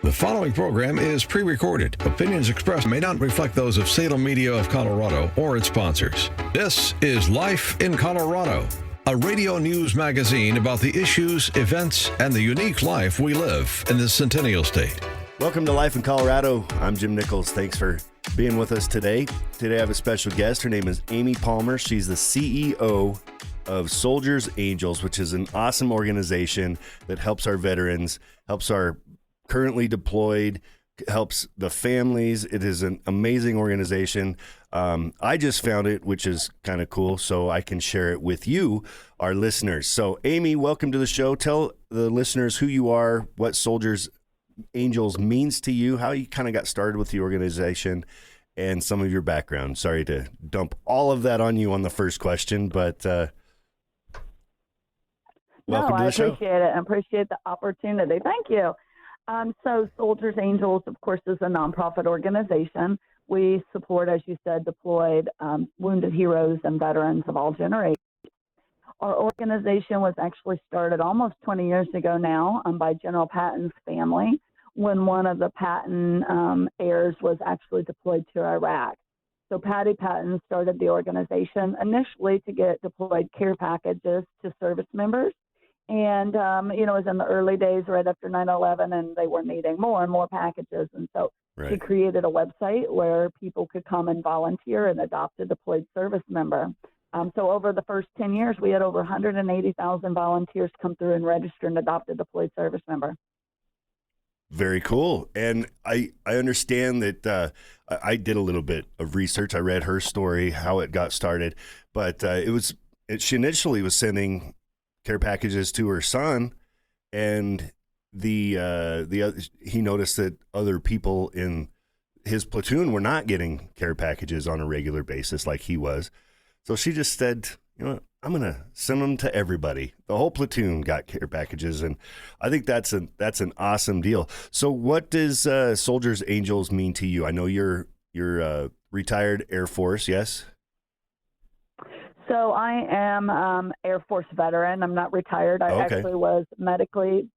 The following program is pre-recorded. Opinions expressed may not reflect those of Salem Media of Colorado or its sponsors. This is Life in Colorado, a radio news magazine about the issues, events, and the unique life we live in this centennial state. Welcome to Life in Colorado. I'm Jim Nichols. Thanks for being with us today. Today I have a special guest. Her name is Amy Palmer. She's the CEO of Soldiers Angels, which is an awesome organization that helps our veterans, helps our currently deployed, helps the families. It is an amazing organization. I just found it, which is kind of cool, so I can share it with you, our listeners. So, Amy, welcome to the show. Tell the listeners who you are, what Soldiers Angels means to you, how you kind of got started with the organization, and some of your background. Sorry to dump all of that on you on the first question, but welcome to the show. I appreciate it and appreciate the opportunity. Thank you. So Soldiers Angels, of course, is a nonprofit organization. We support, as you said, deployed wounded heroes and veterans of all generations. Our organization was actually started almost 20 years ago now by General Patton's family when one of the Patton heirs was actually deployed to Iraq. So Patty Patton started the organization initially to get deployed care packages to service members. And, it was in the early days right after 9/11, and they were needing more and more packages. And so She created a website where people could come and volunteer and adopt a deployed service member. So over the first 10 years, we had over 180,000 volunteers come through and register and adopt a deployed service member. Very cool. And I understand that I did a little bit of research. I read her story, how it got started. But she initially was sending care packages to her son, and he noticed that other people in his platoon were not getting care packages on a regular basis like he was. So she just said, I'm going to send them to everybody. The whole platoon got care packages, and I think that's an awesome deal. So what does Soldiers Angels mean to you? I know you're retired Air Force, yes? So I am Air Force veteran. I'm not retired. I actually was medically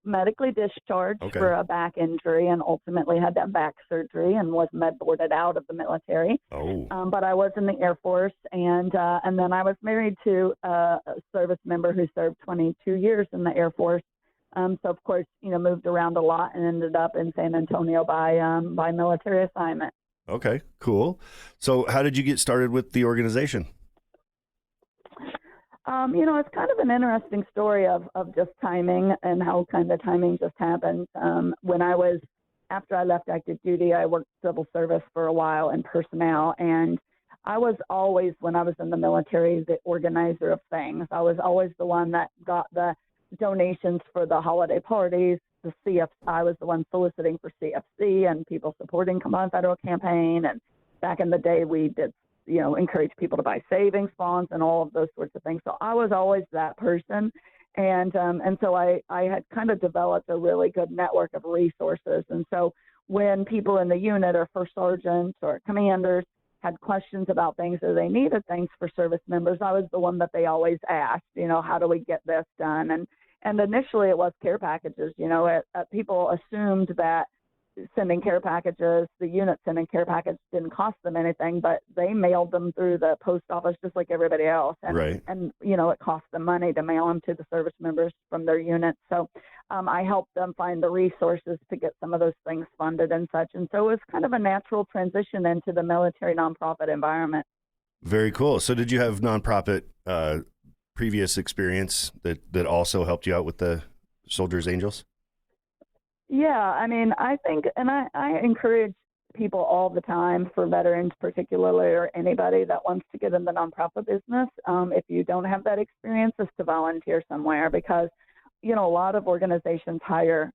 discharged for a back injury and ultimately had that back surgery and was med boarded out of the military. But I was in the Air Force, and then I was married to a service member who served 22 years in the Air Force. So of course, moved around a lot and ended up in San Antonio by military assignment. Okay, cool. So how did you get started with the organization? It's kind of an interesting story of just timing and how kind of timing just happened. After I left active duty, I worked civil service for a while in personnel, and I was always, when I was in the military, the organizer of things. I was always the one that got the donations for the holiday parties, the CFC. I was the one soliciting for CFC and people supporting Combined Federal Campaign, and back in the day, we did encourage people to buy savings bonds and all of those sorts of things. So I was always that person. And so I had kind of developed a really good network of resources. And so when people in the unit or first sergeants or commanders had questions about things or they needed things for service members, I was the one that they always asked, how do we get this done? And initially it was care packages. People assumed that sending care packages, the unit sending care packages didn't cost them anything, but they mailed them through the post office just like everybody else. And it cost them money to mail them to the service members from their units. So I helped them find the resources to get some of those things funded and such. And so it was kind of a natural transition into the military nonprofit environment. Very cool. So did you have nonprofit previous experience that also helped you out with the Soldiers Angels? Yeah, I think, and I encourage people all the time, for veterans particularly, or anybody that wants to get in the nonprofit business, if you don't have that experience, is to volunteer somewhere, because, a lot of organizations hire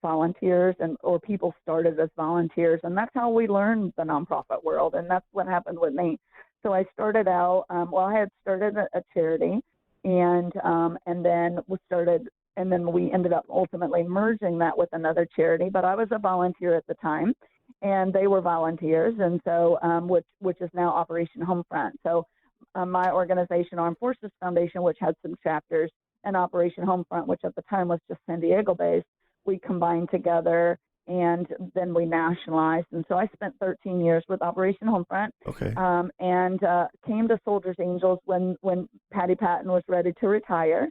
volunteers or people started as volunteers, and that's how we learn the nonprofit world, and that's what happened with me. So I started out, I had started a charity, and then we ended up ultimately merging that with another charity. But I was a volunteer at the time, and they were volunteers, and so which is now Operation Homefront. So my organization, Armed Forces Foundation, which had some chapters, and Operation Homefront, which at the time was just San Diego based, we combined together and then we nationalized. And so I spent 13 years with Operation Homefront, Okay. and came to Soldiers Angels when Patty Patton was ready to retire.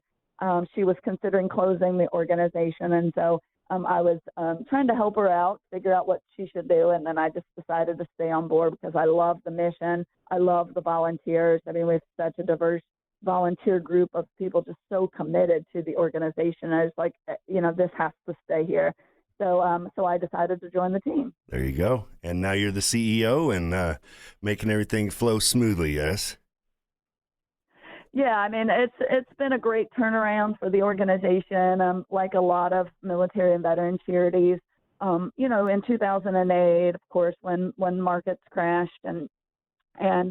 She was considering closing the organization, and so I was trying to help her out, figure out what she should do, and then I just decided to stay on board because I love the mission. I love the volunteers. I mean, we have such a diverse volunteer group of people just so committed to the organization. I was like, this has to stay here. So I decided to join the team. There you go. And now you're the CEO and making everything flow smoothly, yes? Yeah, I mean, it's been a great turnaround for the organization. Like a lot of military and veteran charities, in 2008, of course, when markets crashed and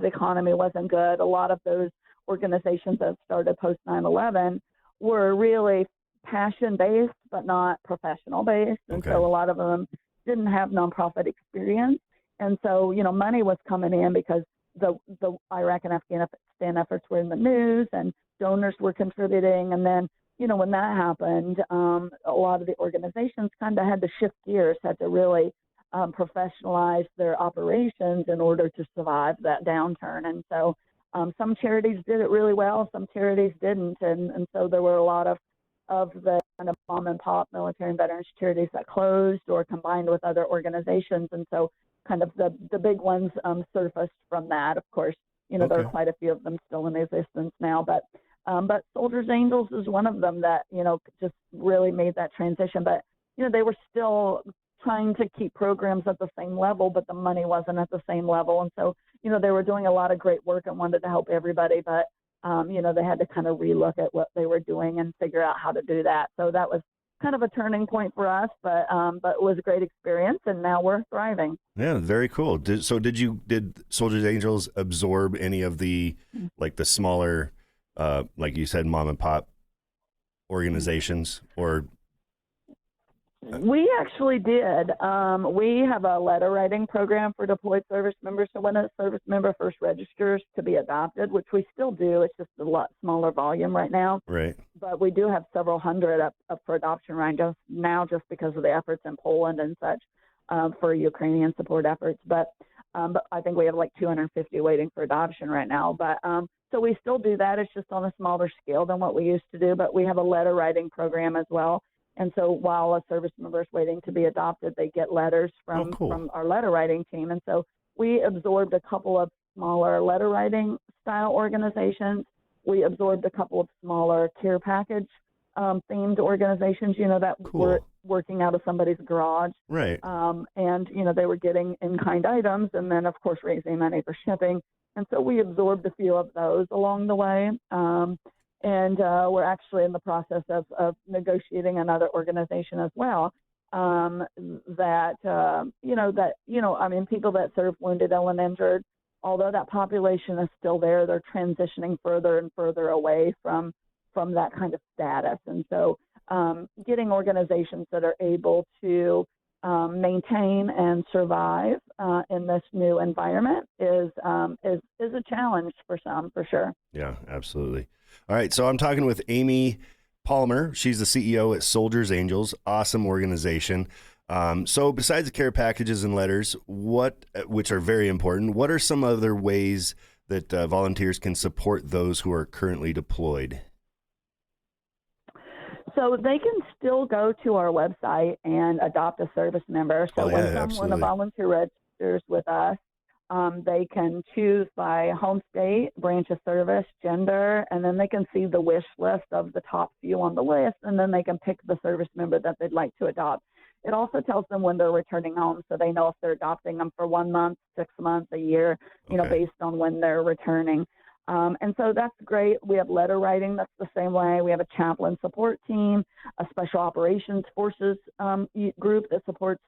the economy wasn't good, a lot of those organizations that started post 9/11 were really passion-based but not professional-based. And Okay. so a lot of them didn't have nonprofit experience. And so, money was coming in because the Iraq and Afghanistan efforts were in the news and donors were contributing. And then, when that happened, a lot of the organizations kind of had to shift gears, had to really professionalize their operations in order to survive that downturn. And so some charities did it really well, some charities didn't. And so there were a lot of the kind of mom and pop military and veterans charities that closed or combined with other organizations. And so kind of the big ones surfaced from that. Of course, there are Okay. quite a few of them still in existence now, but Soldiers Angels is one of them that, just really made that transition. But, they were still trying to keep programs at the same level, but the money wasn't at the same level. And so, they were doing a lot of great work and wanted to help everybody, but they had to kind of relook at what they were doing and figure out how to do that. So that was kind of a turning point for us, but it was a great experience, and now we're thriving. Yeah, very cool. Did Soldiers Angels absorb any of the, like the smaller, like you said, mom and pop organizations, or? We actually did. We have a letter writing program for deployed service members. So when a service member first registers to be adopted, which we still do, it's just a lot smaller volume right now. Right. But we do have several hundred up for adoption right now, just because of the efforts in Poland and such for Ukrainian support efforts. But I think we have like 250 waiting for adoption right now. But so we still do that. It's just on a smaller scale than what we used to do. But we have a letter writing program as well. And so while a service member is waiting to be adopted, they get letters from our letter writing team. And so we absorbed a couple of smaller letter writing style organizations. We absorbed a couple of smaller care package themed organizations, that were working out of somebody's garage. Right. And, they were getting in-kind items and then, of course, raising money for shipping. And so we absorbed a few of those along the way. And we're actually in the process of negotiating another organization as well. People that serve wounded, ill, and injured, although that population is still there, they're transitioning further and further away from that kind of status. And so getting organizations that are able to maintain and survive in this new environment is a challenge for some, for sure. Yeah, absolutely. All right, so I'm talking with Amy Palmer. She's the CEO at Soldiers Angels, awesome organization. So besides the care packages and letters, which are very important, what are some other ways that volunteers can support those who are currently deployed? So they can still go to our website and adopt a service member. So when a volunteer registers with us, they can choose by home state, branch of service, gender, and then they can see the wish list of the top few on the list, and then they can pick the service member that they'd like to adopt. It also tells them when they're returning home, so they know if they're adopting them for 1 month, 6 months, a year, based on when they're returning. And so that's great. We have letter writing that's the same way. We have a chaplain support team, a special operations forces group that supports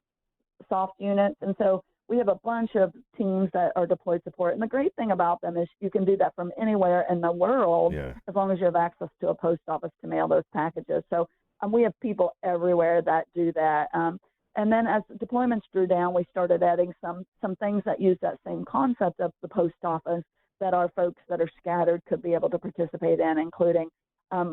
soft units. And so we have a bunch of teams that are deployed support. And the great thing about them is you can do that from anywhere in the world, as long as you have access to a post office to mail those packages. So we have people everywhere that do that. And then as deployments drew down, we started adding some things that use that same concept of the post office that our folks that are scattered could be able to participate in, including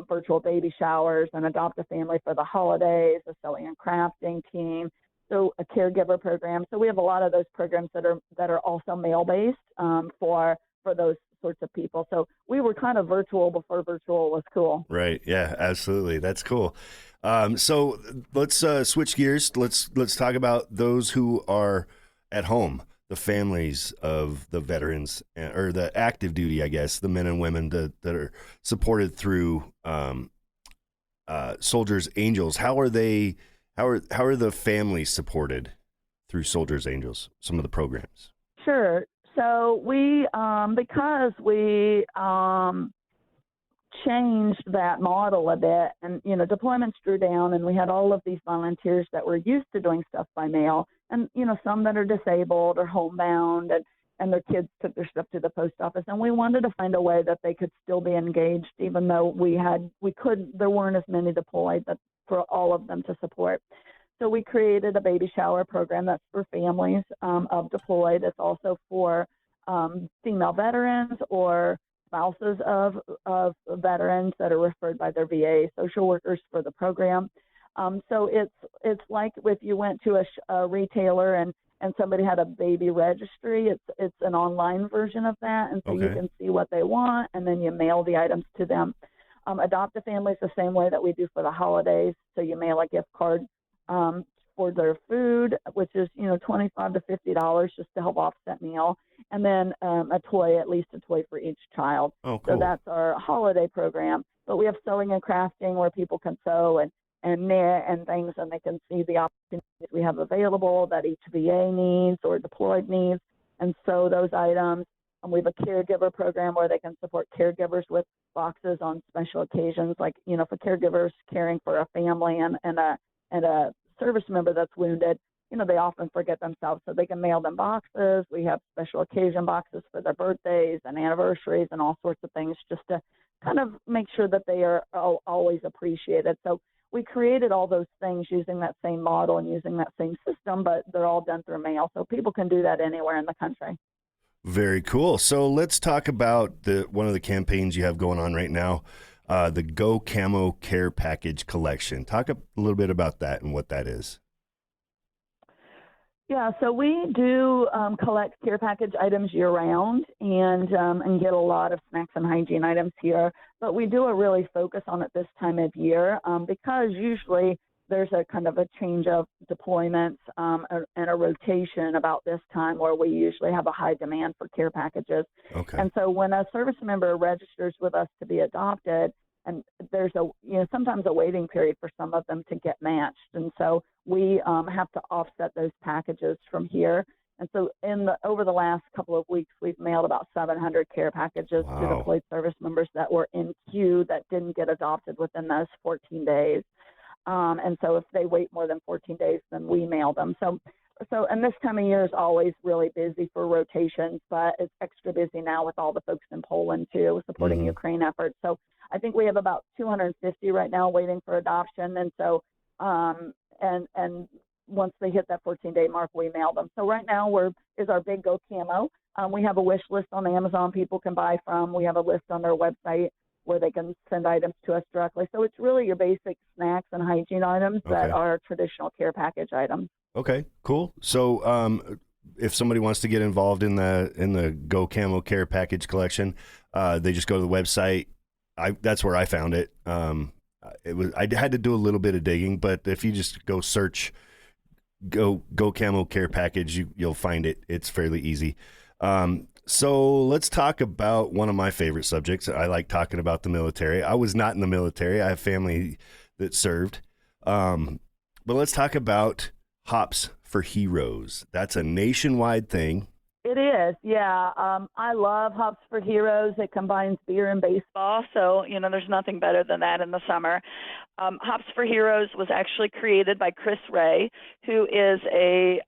virtual baby showers and adopt a family for the holidays, a sewing and crafting team, So a caregiver program. So we have a lot of those programs that are also male-based for those sorts of people. So we were kind of virtual before virtual was cool. Right. Yeah, absolutely. That's cool. So let's switch gears. Let's talk about those who are at home, the families of the veterans or the active duty, I guess, the men and women that are supported through Soldiers Angels. How are they? How are the families supported through Soldiers Angels? Some of the programs. Sure. So we, because we changed that model a bit, and deployments drew down, and we had all of these volunteers that were used to doing stuff by mail, and some that are disabled or homebound, and their kids took their stuff to the post office, and we wanted to find a way that they could still be engaged, even though there weren't as many deployed for all of them to support. So we created a baby shower program that's for families of deployed. It's also for female veterans or spouses of veterans that are referred by their VA social workers for the program. So it's like if you went to a retailer and somebody had a baby registry, it's an online version of that, and so you can see what they want, and then you mail the items to them. Adopt a family is the same way that we do for the holidays. So you mail a gift card for their food, which is $25 to $50 just to help offset meal, and then a toy, at least a toy for each child. Oh, cool. So that's our holiday program. But we have sewing and crafting where people can sew and knit and things, and they can see the opportunities we have available that each VA needs or deployed needs, and sew those items. And we have a caregiver program where they can support caregivers with boxes on special occasions, like for caregivers caring for a family and a service member that's wounded. They often forget themselves, so they can mail them boxes. We have special occasion boxes for their birthdays and anniversaries and all sorts of things, just to kind of make sure that they are always appreciated. So we created all those things using that same model and using that same system, but they're all done through mail, so people can do that anywhere in the country. Very cool. So let's talk about one of the campaigns you have going on right now, the Go Camo Care Package Collection. Talk a little bit about that and what that is. Yeah, so we do collect care package items year-round and get a lot of snacks and hygiene items here. But we do a really focus on it this time of year because usually there's a kind of a change of deployments and a rotation about this time where we usually have a high demand for care packages. Okay. And so when a service member registers with us to be adopted, and there's sometimes a waiting period for some of them to get matched. And so we have to offset those packages from here. And so over the last couple of weeks, we've mailed about 700 care packages to deployed service members that were in queue that didn't get adopted within those 14 days. And so if they wait more than 14 days, then we mail them. So, and this time of year is always really busy for rotations, but it's extra busy now with all the folks in Poland too, supporting Ukraine efforts. So I think we have about 250 right now waiting for adoption. And so, and once they hit that 14-day mark, we mail them. So right now is our big Go Camo. We have a wish list on Amazon people can buy from. We have a list on their website where they can send items to us directly. So it's really your basic snacks and hygiene items that are traditional care package items. Okay, cool. So if somebody wants to get involved in the Go Camo Care Package Collection, they just go to the website. That's where I found it. I had to do a little bit of digging, but if you just go search Go Camo Care Package, you'll find it. It's fairly easy. So let's talk about one of my favorite subjects. I like talking about the military. I was not in the military. I have family that served. But let's talk about Hops for Heroes. That's a nationwide thing. It is, yeah. I love Hops for Heroes. It combines beer and baseball, so there's nothing better than that in the summer. Hops for Heroes was actually created by Chris Ray, who is a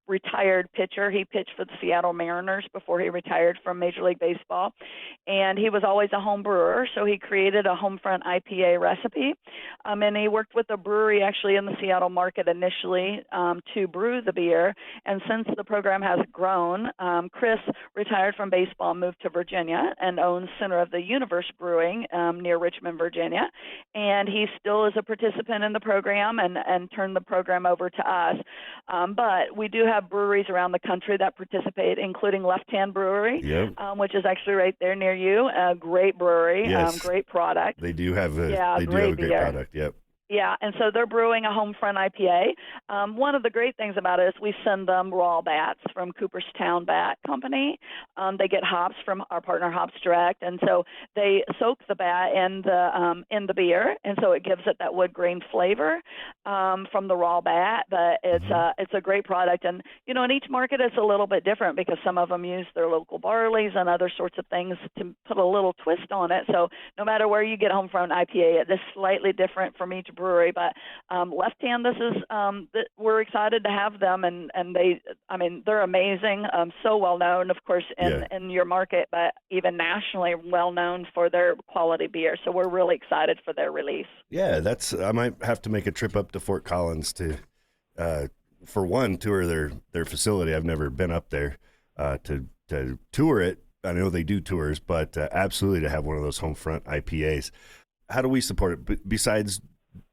retired pitcher. He pitched for the Seattle Mariners before he retired from Major League Baseball. And he was always a home brewer, so he created a home front IPA recipe. And he worked with a brewery actually in the Seattle market initially to brew the beer. And since the program has grown, Chris retired from baseball, moved to Virginia, and owns Center of the Universe Brewing near Richmond, Virginia. And he still is a participant in the program and turned the program over to us. But we do have breweries around the country that participate, including Left Hand Brewery, which is actually right there near you. A great brewery, great product. They do have a, great great product. Yep. Yeah, and so they're brewing a home front IPA. One of the great things about it is we send them raw bats from Cooperstown Bat Company. They get hops from our partner Hops Direct, and so they soak the bat in the beer, and so it gives it that wood grain flavor from the raw bat. But it's a great product, and in each market it's a little bit different because some of them use their local barleys and other sorts of things to put a little twist on it. So no matter where you get home front IPA, it is slightly different from each brewery, but Left Hand, this is we're excited to have them, and they're amazing, so well known, of course, in your market, but even nationally well known for their quality beer. So we're really excited for their release. Yeah, I might have to make a trip up to Fort Collins to, for one, tour their facility. I've never been up there to tour it. I know they do tours, but absolutely to have one of those home front IPAs. How do we support it besides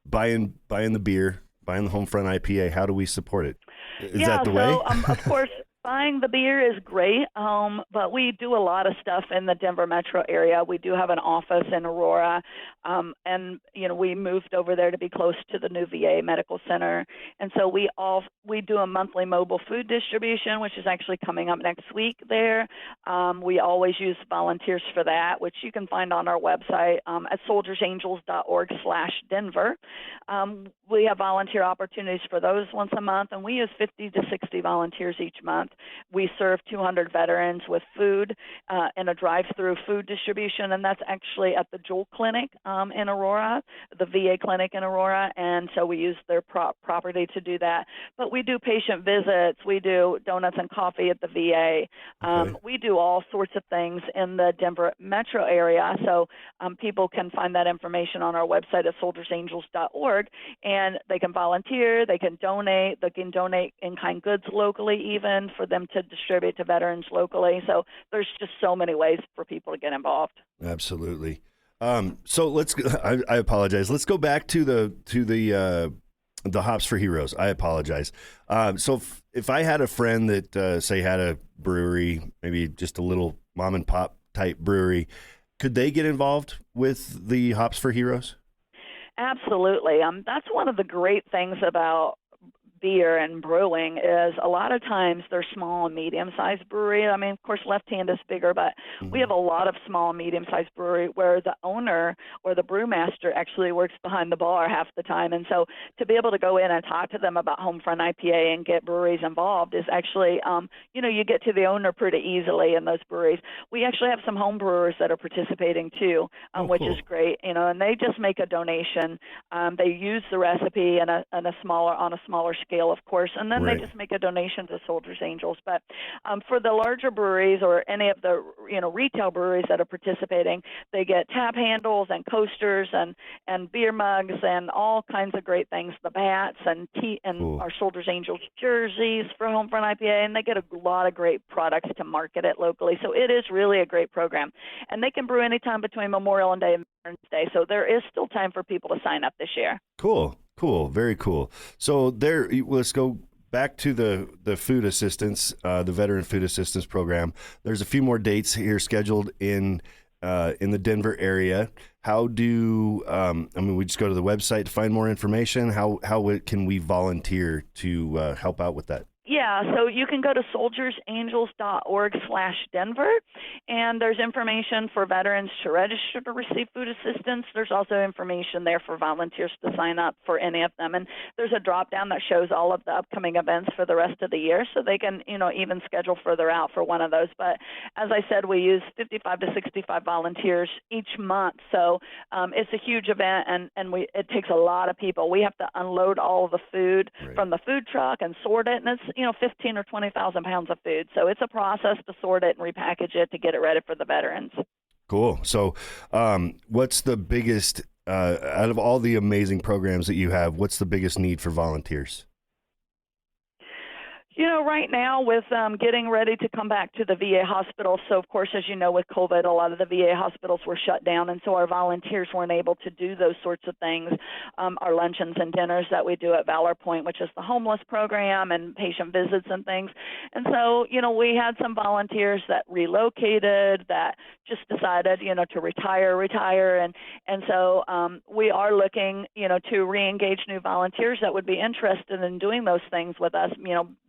buying the beer, buying the home front IPA? How do we support it? Is that the way? Of course, buying the beer is great, but we do a lot of stuff in the Denver metro area. We do have an office in Aurora, and we moved over there to be close to the new VA Medical Center, and so we do a monthly mobile food distribution, which is actually coming up next week there. We always use volunteers for that, which you can find on our website at soldiersangels.org/Denver. We have volunteer opportunities for those once a month, and we use 50 to 60 volunteers each month. We serve 200 veterans with food in a drive-through food distribution, and that's actually at the Jewel Clinic in Aurora, the VA clinic in Aurora, and so we use their property to do that. But we do patient visits. We do donuts and coffee at the VA. We do all sorts of things in the Denver metro area, so people can find that information on our website at soldiersangels.org, and they can volunteer, they can donate in-kind goods locally even for them to distribute to veterans locally. So there's just so many ways for people to get involved. Absolutely. So let's. I apologize. Let's go back to the Hops for Heroes. I apologize. So if I had a friend that say had a brewery, maybe just a little mom and pop type brewery, could they get involved with the Hops for Heroes? Absolutely. That's one of the great things about beer and brewing is a lot of times they're small and medium-sized brewery. I mean, of course, Left Hand is bigger, but we have a lot of small and medium-sized brewery where the owner or the brewmaster actually works behind the bar half the time. And so to be able to go in and talk to them about home front IPA and get breweries involved is actually, you get to the owner pretty easily in those breweries. We actually have some home brewers that are participating too, which is great, and they just make a donation. They use the recipe on a smaller scale, of course, and then they just make a donation to Soldiers Angels. But for the larger breweries or any of the retail breweries that are participating, they get tap handles and coasters and beer mugs and all kinds of great things, the bats and tea and our Soldiers Angels jerseys for home front IPA, and they get a lot of great products to market it locally. So it is really a great program, and they can brew anytime between Memorial Day and Veterans Day. So there is still time for people to sign up this year. Cool. Very cool. So let's go back to the food assistance, the Veteran Food Assistance Program. There's a few more dates here scheduled in the Denver area. How do we just go to the website to find more information? How can we volunteer to help out with that? Yeah, so you can go to soldiersangels.org/Denver, and there's information for veterans to register to receive food assistance. There's also information there for volunteers to sign up for any of them. And there's a drop-down that shows all of the upcoming events for the rest of the year, so they can, even schedule further out for one of those. But as I said, we use 55 to 65 volunteers each month, so it's a huge event, and it takes a lot of people. We have to unload all of the food from the food truck and sort it, and it's 15 or 20,000 pounds of food. So it's a process to sort it and repackage it to get it ready for the veterans. Cool. So what's the biggest, out of all the amazing programs that you have, what's the biggest need for volunteers? Right now with getting ready to come back to the VA hospital, so of course, as you know, with COVID, a lot of the VA hospitals were shut down, and so our volunteers weren't able to do those sorts of things, our luncheons and dinners that we do at Valor Point, which is the homeless program, and patient visits and things. And so, we had some volunteers that relocated, that just decided, to retire. And so we are looking, to re-engage new volunteers that would be interested in doing those things with us,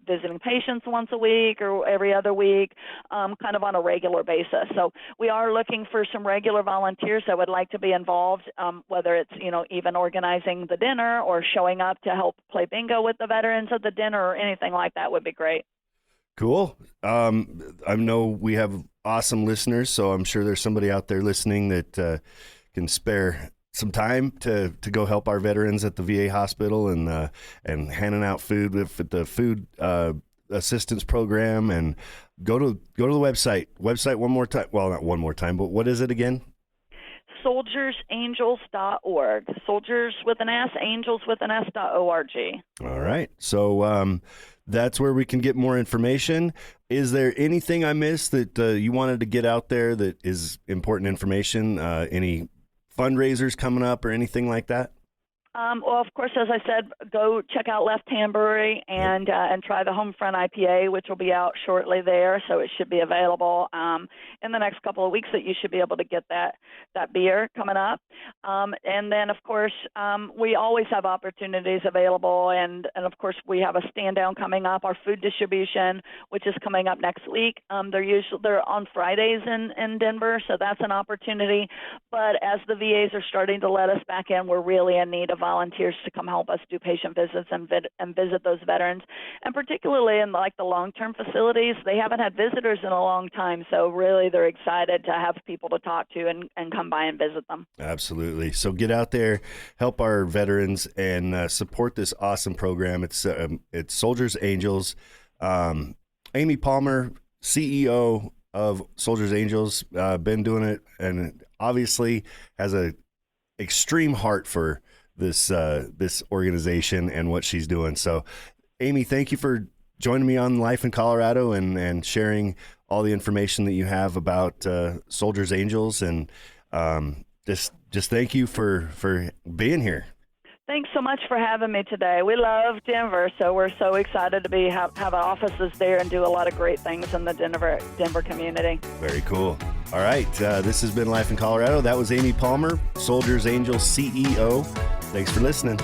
visiting patients once a week or every other week, kind of on a regular basis. So we are looking for some regular volunteers that would like to be involved, whether it's, even organizing the dinner or showing up to help play bingo with the veterans at the dinner or anything like that would be great. Cool. I know we have awesome listeners, so I'm sure there's somebody out there listening that can spare some time to go help our veterans at the VA hospital and handing out food with the food assistance program. And go to the website one more time. Well, not one more time, but what is it again? soldiersangels.org. Soldiers with an S, angels with an S.org. All right. So that's where we can get more information. Is there anything I missed that you wanted to get out there that is important information? Any fundraisers coming up or anything like that? Well, of course, as I said, go check out Left Hand Brewery and try the Homefront IPA, which will be out shortly there. So it should be available in the next couple of weeks that you should be able to get that beer coming up. And then, of course, we always have opportunities available. And of course, we have a stand down coming up, our food distribution, which is coming up next week. They're on Fridays in Denver, so that's an opportunity. But as the VAs are starting to let us back in, we're really in need of volunteers to come help us do patient visits and visit those veterans. And particularly in the long-term facilities, they haven't had visitors in a long time. So really they're excited to have people to talk to and come by and visit them. Absolutely. So get out there, help our veterans, and support this awesome program. It's Soldiers Angels. Amy Palmer, CEO of Soldiers Angels, been doing it and obviously has a extreme heart for this organization and what she's doing. So, Amy, thank you for joining me on Life in Colorado and sharing all the information that you have about Soldiers Angels, and just thank you for being here. Thanks so much for having me today. We love Denver, so we're so excited to have offices there and do a lot of great things in the Denver community. Very cool. All right, this has been Life in Colorado. That was Amy Palmer, Soldiers Angels CEO. Thanks for listening.